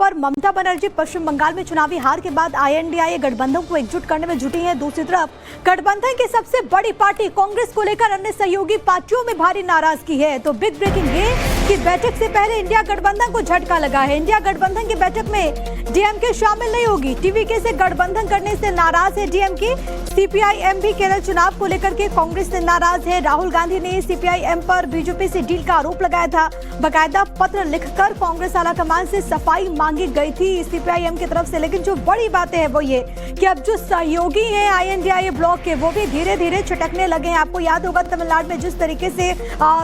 पर ममता बनर्जी पश्चिम बंगाल में चुनावी हार के बाद आईएनडीआईए गठबंधन को एकजुट करने में जुटी हैं। दूसरी तरफ गठबंधन की सबसे बड़ी पार्टी कांग्रेस को लेकर अन्य सहयोगी पार्टियों में भारी नाराजगी है। तो बिग ब्रेकिंग ये कि बैठक से पहले इंडिया गठबंधन को झटका लगा है। इंडिया गठबंधन की बैठक में डीएमके शामिल नहीं होगी। टीवीके से गठबंधन करने से नाराज है डीएमके। सीपीआईएम भी केरल चुनाव को लेकर के कांग्रेस से नाराज है। राहुल गांधी ने सीपीआईएम पर बीजेपी से डील का आरोप लगाया था। बाकायदा पत्र लिखकर कांग्रेस आलाकमान से सफाई मांगी गई थी सीपीआईएम की तरफ से। लेकिन जो बड़ी बातें हैं वो ये कि अब जो सहयोगी हैं आईएनडीआईए ब्लॉक के वो भी धीरे धीरे छिटकने लगे हैं। आपको याद होगा तमिलनाडु में जिस तरीके से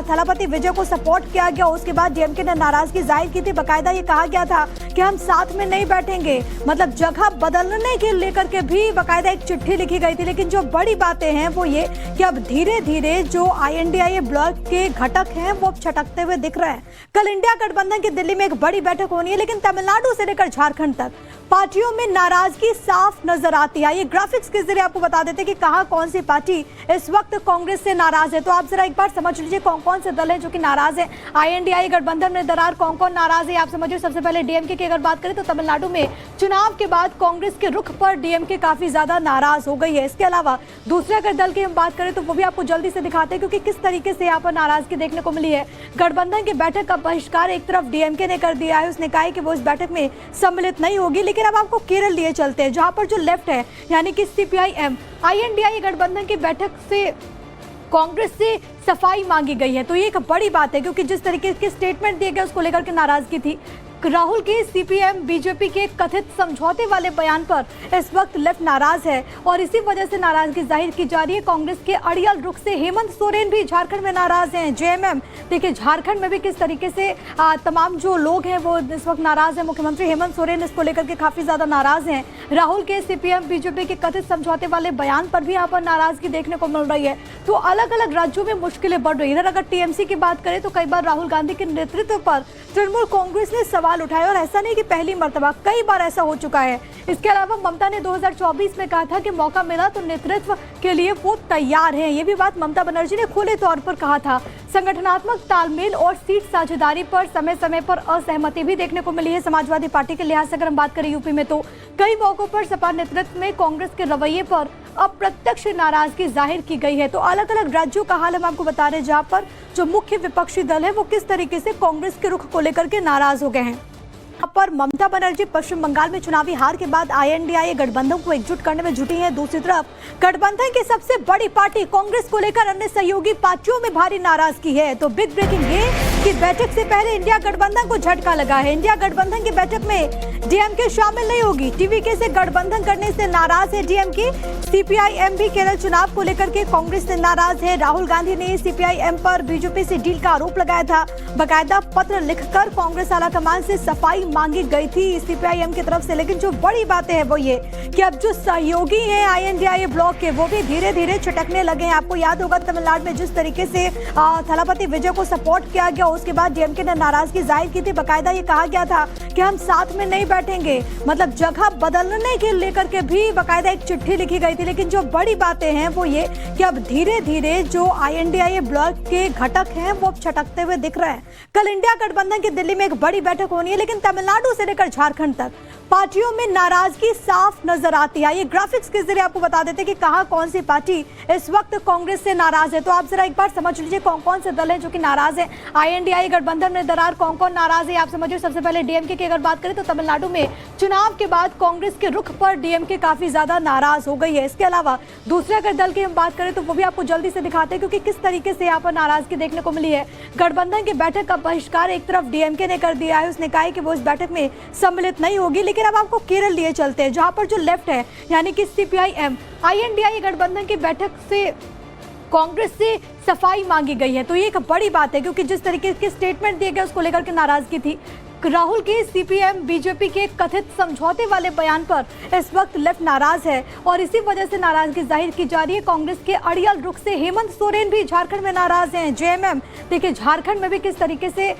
थलापति विजय को सपोर्ट किया गया, उसके बाद डीएमके ने नाराजगी जाहिर की थी। बाकायदा ये कहा गया था कि हम साथ में नहीं बैठेंगे, मतलब जगह बदलने के लेकर के भी बाकायदा एक चिट्ठी लिखी गई थी। लेकिन जो बड़ी बातें हैं वो ये कि अब धीरे धीरे जो आईएनडीआईए ब्लॉक के घटक हैं वो छटकते हुए दिख रहे हैं। कल इंडिया गठबंधन की दिल्ली में एक बड़ी बैठक होनी है, लेकिन तमिलनाडु से लेकर झारखंड तक पार्टियों में नाराजगी साफ नजर आती है। ये ग्राफिक्स के जरिए आपको बता देते कि कहां कौन सी पार्टी इस वक्त कांग्रेस से नाराज है। तो आप जरा एक बार समझ लीजिए कौन कौन से दल हैं जो कि नाराज है। आईएनडीआईए गठबंधन में दरार कौन कौन नाराज है आप समझिए। सबसे पहले डीएमके की अगर बात करें तो तमिलनाडु में चुनाव के बाद कांग्रेस के रुख पर डीएमके काफी ज्यादा नाराज हो गई है। इसके अलावा दूसरे अगर दल की हम बात करें तो वो भी आपको जल्दी से दिखाते हैं, क्योंकि किस तरीके से यहाँ पर नाराजगी देखने को मिली है। गठबंधन की बैठक का बहिष्कार एक तरफ डीएमके ने कर दिया है। उसने कहा है कि वो इस बैठक में सम्मिलित नहीं होगी। लेकिन अब आपको केरल लिए चलते हैं, जहां पर जो लेफ्ट है यानी कि सीपीआईएम आईएनडीआईए गठबंधन की बैठक से कांग्रेस से सफाई मांगी गई है। तो ये एक बड़ी बात है, क्योंकि जिस तरीके के स्टेटमेंट दिए गए उसको लेकर के नाराजगी थी। राहुल के सीपीएम बीजेपी के कथित समझौते वाले बयान पर इस वक्त लेफ्ट नाराज है और इसी वजह से नाराजगी जाहिर की जा रही है। कांग्रेस के अड़ियल रुख से हेमंत सोरेन भी झारखंड में नाराज हैं। जेएमएम देखिए झारखंड में भी किस तरीके से तमाम जो लोग हैं वो इस वक्त नाराज हैं। मुख्यमंत्री हेमंत सोरेन इसको लेकर के काफी ज्यादा नाराज हैं। राहुल के सीपीएम बीजेपी के कथित समझौते वाले बयान पर भी यहाँ पर नाराजगी देखने को मिल रही है। तो अलग अलग राज्यों में मुश्किलें बढ़ रही है। इधर अगर टीएमसी की बात करें तो कई बार राहुल गांधी के नेतृत्व पर तृणमूल कांग्रेस ने सवाल उठाए, और ऐसा नहीं कि पहली मर्तबा, कई बार ऐसा हो चुका है। इसके अलावा ममता ने 2024 में कहा था कि मौका मिला तो नेतृत्व के लिए वो तैयार हैं। ये भी बात ममता बनर्जी ने खुले तौर पर कहा था। संगठनात्मक तालमेल और सीट साझेदारी पर समय समय पर असहमति भी देखने को मिली है। समाजवादी पार्टी के लिहाज से अगर हम बात करें यूपी में तो कई मौकों पर सपा नेतृत्व में कांग्रेस के रवैये पर अप्रत्यक्ष नाराजगी जाहिर की गई है। तो अलग अलग राज्यों का हाल हम आपको बता रहे हैं, जहां पर जो मुख्य विपक्षी दल है वो किस तरीके से कांग्रेस के रुख को लेकर के नाराज हो गए हैं। पर ममता बनर्जी पश्चिम बंगाल में चुनावी हार के बाद आईएनडीआईए गठबंधन को एकजुट करने में जुटी हैं। दूसरी तरफ गठबंधन की सबसे बड़ी पार्टी कांग्रेस को लेकर अन्य सहयोगी पार्टियों में भारी नाराजगी है। तो बिग ब्रेकिंग ये कि बैठक से पहले इंडिया गठबंधन को झटका लगा है। इंडिया गठबंधन की बैठक में डीएमके शामिल नहीं होगी। टीवीके से गठबंधन करने से नाराज है डीएमके। सीपीआईएम भी केरल चुनाव को लेकर के कांग्रेस से नाराज है। राहुल गांधी ने सीपीआईएम पर बीजेपी से डील का आरोप लगाया था। बाकायदा पत्र लिखकर कांग्रेस आलाकमान से सफाई मांगी गई थी सीपीआईएम की तरफ से। लेकिन जो बड़ी बातें हैं वो ये कि अब जो सहयोगी हैं आईएनडीआईए ब्लॉक के वो भी धीरे धीरे छिटकने लगे हैं। आपको याद होगा तमिलनाडु में जिस तरीके से थलापति विजय को सपोर्ट किया गया, उसके बाद डीएमके ने नाराजगी जाहिर की थी। बाकायदा ये कहा गया था कि हम साथ में नहीं बैठेंगे, मतलब जगह बदलने के लेकर के भी बाकायदा एक चिट्ठी लिखी गई थी। लेकिन जो बड़ी बातें हैं वो ये कि अब धीरे धीरे जो आईएनडीआईए ब्लॉक के घटक हैं वो छटकते हुए दिख रहे हैं। कल इंडिया गठबंधन की दिल्ली में एक बड़ी बैठक होनी है, लेकिन तमिलनाडु से लेकर झारखंड तक पार्टियों में नाराजगी साफ नजर आती है। ये ग्राफिक्स के जरिए आपको बता देते कि कहां कौन सी पार्टी इस वक्त कांग्रेस से नाराज है। तो आप जरा एक बार समझ लीजिए कौन कौन से दल हैं जो कि नाराज है। आईएनडीआईए गठबंधन में दरार कौन कौन नाराज है आप समझिए। सबसे पहले डीएमके की अगर बात करें तो तमिलनाडु में चुनाव के बाद कांग्रेस के रुख पर डीएमके काफी ज्यादा नाराज हो गई है। इसके अलावा दूसरे अगर दल की हम बात करें तो वो भी आपको जल्दी से दिखाते हैं, क्योंकि किस तरीके से यहाँ पर नाराजगी देखने को मिली है। गठबंधन की बैठक का बहिष्कार एक तरफ डीएमके ने कर दिया है। उसने कहा है कि वो इस बैठक में सम्मिलित नहीं होगी। लेकिन अब आपको केरल लिए चलते हैं, जहां पर जो लेफ्ट है यानी कि सीपीआईएम आईएनडीआईए गठबंधन की बैठक से कांग्रेस से सफाई मांगी गई है। तो ये एक बड़ी बात है, क्योंकि जिस तरीके के स्टेटमेंट दिए गए उसको लेकर के नाराजगी थी। राहुल के सीपीएम बीजेपी के कथित समझौते वाले बयान पर इस वक्त लेफ्ट नाराज है और इसी वजह से नाराजगी जाहिर की जा रही है। कांग्रेस के अड़ियल रुख से हेमंत सोरेन भी झारखंड में नाराज हैं। जेएमएम देखिए झारखंड में भी किस तरीके से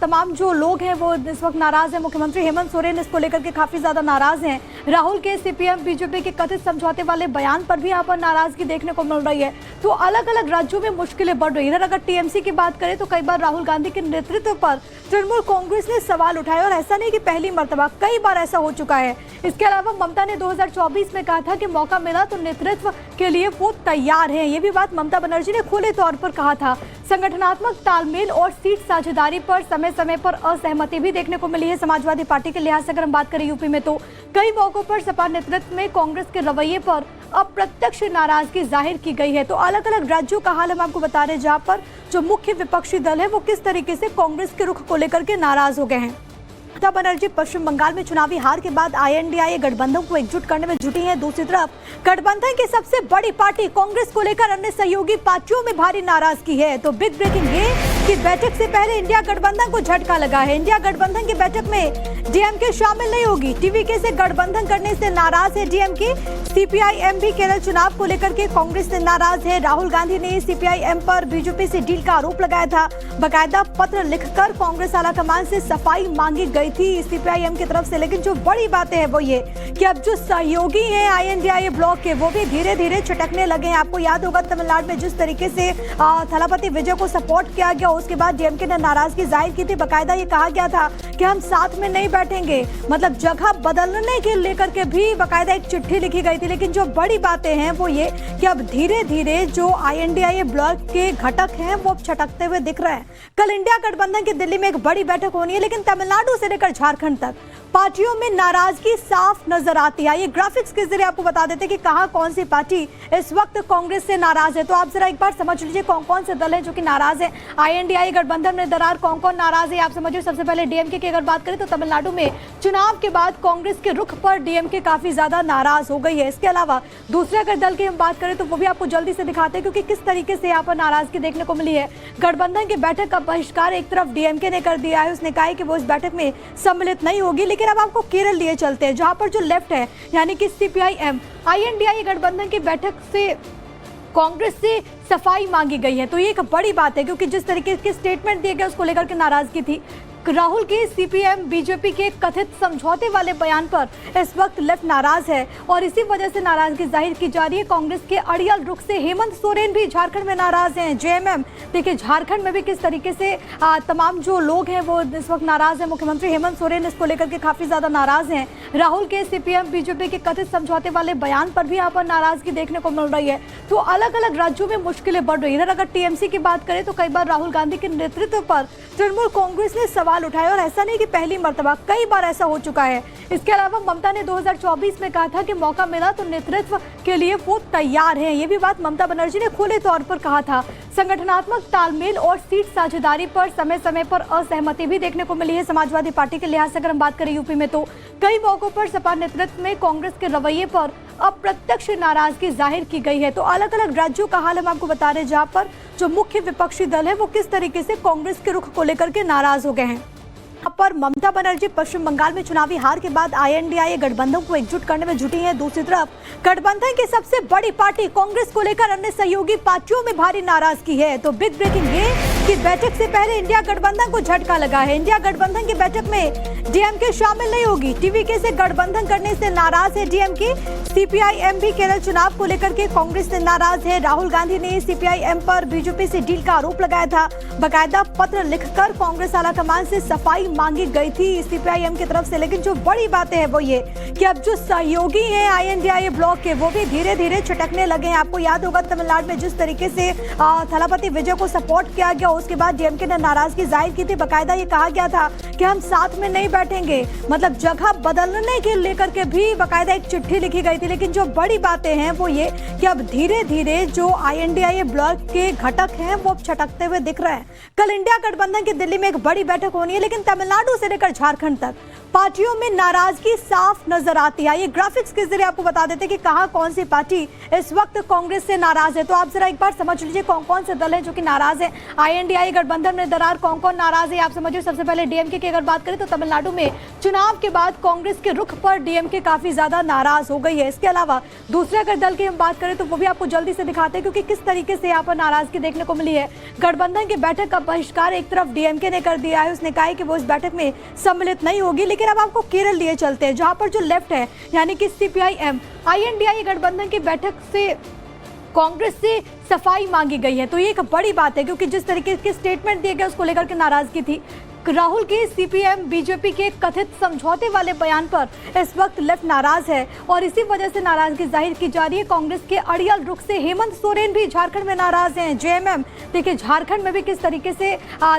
तमाम जो लोग हैं वो इस वक्त नाराज हैं। मुख्यमंत्री हेमंत सोरेन इसको लेकर के काफी ज्यादा नाराज हैं। राहुल के सीपीएम बीजेपी के कथित समझौते वाले बयान पर भी यहाँ पर नाराजगी देखने को मिल रही है। तो अलग अलग राज्यों में मुश्किलें बढ़ रही है। इधर अगर टीएमसी की बात करें तो कई बार राहुल गांधी के नेतृत्व पर तृणमूल कांग्रेस ने सवाल सवाल उठाए और ऐसा नहीं कि पहली मर्तबा, कई बार ऐसा हो चुका है। इसके अलावा ममता ने 2024 में कहा था कि मौका मिला तो नेतृत्व के लिए वो तैयार हैं। ये भी बात ममता बनर्जी ने खुले तौर पर कहा था। संगठनात्मक तालमेल और सीट साझेदारी पर समय समय पर असहमति भी देखने को मिली है समाजवादी पार्टी के लिहाज से। अगर हम बात करें यूपी में तो कई मौकों पर सपा नेतृत्व में कांग्रेस के रवैये पर अप्रत्यक्ष नाराजगी जाहिर की गई है। तो अलग अलग राज्यों का हाल हम आपको बता रहे हैं, जहां पर जो मुख्य विपक्षी दल है वो किस तरीके से कांग्रेस के रुख को लेकर के नाराज हो गए हैं। ममता बनर्जी पश्चिम बंगाल में चुनावी हार के बाद आईएनडीआई गठबंधन को एकजुट करने में जुटी हैं। दूसरी तरफ गठबंधन की सबसे बड़ी पार्टी कांग्रेस को लेकर अन्य सहयोगी पार्टियों में भारी नाराजगी है। तो बिग ब्रेकिंग ये कि बैठक से पहले इंडिया गठबंधन को झटका लगा है। इंडिया गठबंधन की बैठक में डीएमके शामिल नहीं होगी। टीवीके से गठबंधन करने से नाराज है डीएमके। सीपीआईएम भी केरल चुनाव को लेकर के कांग्रेस से नाराज है। राहुल गांधी ने सीपीआईएम पर बीजेपी से डील का आरोप लगाया था। बाकायदा पत्र लिखकर कांग्रेस आलाकमान से सफाई मांगी गई थी सीपीआईएम की तरफ से। लेकिन जो बड़ी बातें हैं वो ये कि अब जो सहयोगी हैं आईएनडीआई ब्लॉक के, वो भी धीरे धीरे छिटकने लगे हैं। आपको याद होगा तमिलनाडु में जिस तरीके से थलापति विजय को सपोर्ट किया गया, उसके बाद डीएमके ने नाराजगी जाहिर की थी। बाकायदा ये कहा गया था कि हम साथ में नहीं बैठेंगे, मतलब जगह बदलने के लेकर के भी बाकायदा एक चिट्ठी लिखी गई थी। लेकिन जो बड़ी बातें हैं वो ये कि अब धीरे धीरे जो आईएनडीआई ब्लॉक के घटक हैं वो छटकते हुए दिख रहे हैं। कल इंडिया गठबंधन की दिल्ली में एक बड़ी बैठक होनी है, लेकिन तमिलनाडु से लेकर झारखंड तक पार्टियों में नाराजगी साफ नजर आती है। ये ग्राफिक्स के जरिए आपको बता देते हैं कि कहां कौन सी पार्टी इस वक्त कांग्रेस से नाराज है। तो आप जरा एक बार समझ लीजिए कौन कौन से दल हैं जो कि नाराज है। आईएनडीआई गठबंधन में दरार कौन कौन नाराज है आप समझिए। सबसे पहले डीएमके की अगर बात करें तो तमिलनाडु में चुनाव के बाद कांग्रेस के रुख पर डीएमके काफी ज्यादा नाराज हो गई है। इसके अलावा दूसरे अगर दल की हम बात करें तो वो भी आपको जल्दी से दिखाते हैं, क्योंकि किस तरीके से यहाँ पर नाराजगी देखने को मिली है। गठबंधन की बैठक का बहिष्कार एक तरफ डीएमके ने कर दिया है, उसने कहा है कि वो इस बैठक में सम्मिलित नहीं होगी। लेकिन अब आपको केरल लिए चलते हैं, जहां पर जो लेफ्ट है यानी कि सीपीआईएम आईएनडीआई गठबंधन की बैठक से कांग्रेस से सफाई मांगी गई है। तो ये एक बड़ी बात है, क्योंकि जिस तरीके के स्टेटमेंट दिए गए उसको लेकर के नाराजगी थी। राहुल के सीपीएम बीजेपी के कथित समझौते वाले बयान पर इस वक्त लेफ्ट नाराज है और इसी वजह से नाराजगी जाहिर की जा रही है। कांग्रेस के अड़ियल रुख से हेमंत सोरेन भी झारखंड में नाराज हैं। जेएमएम देखिए झारखंड में भी किस तरीके से तमाम जो लोग हैं वो इस वक्त नाराज है। मुख्यमंत्री हेमंत सोरेन इसको लेकर के काफी ज्यादा नाराज हैं। राहुल के सीपीएम बीजेपी के कथित समझौते वाले बयान पर भी यहाँ पर नाराजगी देखने को मिल रही है। तो अलग अलग राज्यों में मुश्किलें बढ़ रही है। इधर अगर टीएमसी की बात करें तो कई बार राहुल गांधी के नेतृत्व पर तृणमूल कांग्रेस ने सवाल उठाए और ऐसा नहीं कि पहली मर्तबा, कई बार ऐसा हो चुका है। इसके अलावा ममता ने 2024 में कहा था कि मौका मिला तो नेतृत्व के लिए वो तैयार हैं। ये भी बात ममता बनर्जी ने खुले तौर पर कहा था। संगठनात्मक तालमेल और सीट साझेदारी पर समय समय पर असहमति भी देखने को मिली है समाजवादी पार्टी के लिहाज से। अगर हम बात करें यूपी में तो कई मौकों पर सपा नेतृत्व में कांग्रेस के रवैये पर अप्रत्यक्ष नाराजगी जाहिर की गई है। तो अलग अलग राज्यों का हाल हम आपको बता रहे हैं, जहां पर जो मुख्य विपक्षी दल है वो किस तरीके से कांग्रेस के रुख को लेकर के नाराज हो गए हैं। यहाँ पर ममता बनर्जी पश्चिम बंगाल में चुनावी हार के बाद आईएनडीआई गठबंधन को एकजुट करने में जुटी हैं। दूसरी तरफ गठबंधन की सबसे बड़ी पार्टी कांग्रेस को लेकर अन्य सहयोगी पार्टियों में भारी नाराजगी है। तो बिग ब्रेकिंग ये कि बैठक से पहले इंडिया गठबंधन को झटका लगा है। इंडिया गठबंधन की बैठक में डीएमके शामिल नहीं होगी। टीवीके से गठबंधन करने से नाराज है डीएमके। सीपीआईएम भी केरल चुनाव को लेकर के कांग्रेस से नाराज है। राहुल गांधी ने सीपीआईएम पर बीजेपी से डील का आरोप लगाया था। बाकायदा पत्र लिखकर कांग्रेस आलाकमान से सफाई मांगी गई थी सीपीआईएम की तरफ से। लेकिन जो बड़ी बातें हैं वो ये कि अब जो सहयोगी हैं आईएनडीआई ब्लॉक के, वो भी धीरे धीरे छिटकने लगे हैं। आपको याद होगा तमिलनाडु में जिस तरीके से थलापति विजय को सपोर्ट किया गया, उसके बाद डीएमके ने नाराजगी जाहिर की थी। बाकायदा ये कहा गया था कि हम साथ में नहीं बैठेंगे, मतलब जगह बदलने के लेकर के भी बाकायदा एक चिट्ठी लिखी गई थी। लेकिन जो बड़ी बातें हैं वो ये कि अब धीरे धीरे जो आईएनडीआई ब्लॉक के घटक हैं वो छटकते हुए दिख रहे हैं। कल इंडिया गठबंधन की दिल्ली में एक बड़ी बैठक होनी है, लेकिन तमिलनाडु से लेकर झारखंड तक पार्टियों में नाराजगी साफ नजर आती है। ये ग्राफिक्स के जरिए आपको बता देते हैं कि कहां कौन सी पार्टी इस वक्त कांग्रेस से नाराज है। तो आप जरा एक बार समझ लीजिए कौन कौन से दल हैं जो कि नाराज है। आईएनडीआई गठबंधन में दरार कौन कौन नाराज है आप समझिए। सबसे पहले डीएमके की अगर बात करें तो तमिलनाडु में चुनाव के बाद कांग्रेस के रुख पर डीएमके काफी ज्यादा नाराज हो गई है। इसके अलावा दूसरे अगर दल की हम बात करें तो वो भी आपको जल्दी से दिखाते हैं, क्योंकि किस तरीके से यहाँ पर नाराजगी देखने को मिली है। गठबंधन की बैठक का बहिष्कार एक तरफ डीएमके ने कर दिया है, उसने कहा है कि वो इस बैठक में सम्मिलित नहीं होगी। लेकिन अब आपको केरल लिए चलते हैं, जहां पर जो लेफ्ट है यानी कि सीपीआईएम आईएनडीआई गठबंधन की बैठक से कांग्रेस से सफाई मांगी गई है। तो ये एक बड़ी बात है, क्योंकि जिस तरीके के स्टेटमेंट दिए गए उसको लेकर के नाराजगी थी। राहुल के सीपीएम बीजेपी के कथित समझौते वाले बयान पर इस वक्त लेफ्ट नाराज है और इसी वजह से नाराजगी जाहिर की जा रही है। कांग्रेस के अड़ियल रुख से हेमंत सोरेन भी झारखंड में नाराज हैं। जेएमएम देखिए झारखंड में भी किस तरीके से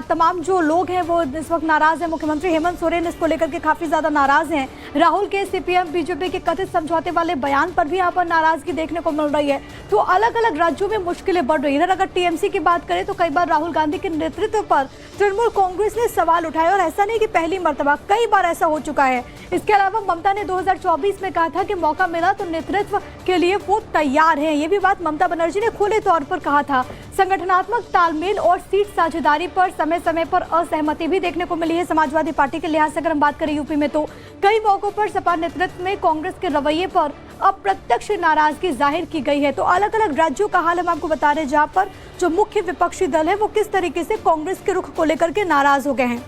तमाम जो लोग हैं वो इस वक्त नाराज हैं। मुख्यमंत्री हेमंत सोरेन इसको लेकर के काफी ज्यादा नाराज हैं। राहुल के सीपीएम बीजेपी के कथित समझौते वाले बयान पर भी यहाँ पर नाराजगी देखने को मिल रही है। तो अलग अलग राज्यों में मुश्किलें बढ़ रही है। इधर अगर टीएमसी की बात करें तो कई बार राहुल गांधी के नेतृत्व पर तृणमूल कांग्रेस ने सवाल उठाए और ऐसा नहीं कि पहली मर्तबा, कई बार ऐसा हो चुका है। इसके अलावा ममता ने 2024 में कहा था कि मौका मिला तो नेतृत्व के लिए वो तैयार हैं। ये भी बात ममता बनर्जी ने खुले तौर पर कहा था। संगठनात्मक तालमेल और सीट साझेदारी पर समय समय पर असहमति भी देखने को मिली है। समाजवादी पार्टी के लिहाज से अगर हम बात करें यूपी में तो कई मौकों पर सपा नेतृत्व में कांग्रेस के रवैये पर अप्रत्यक्ष नाराजगी जाहिर की गई है। तो अलग अलग राज्यों का हाल हम आपको बता रहे हैं, जहां पर जो मुख्य विपक्षी दल है वो किस तरीके से कांग्रेस के रुख को लेकर के नाराज हो गए हैं।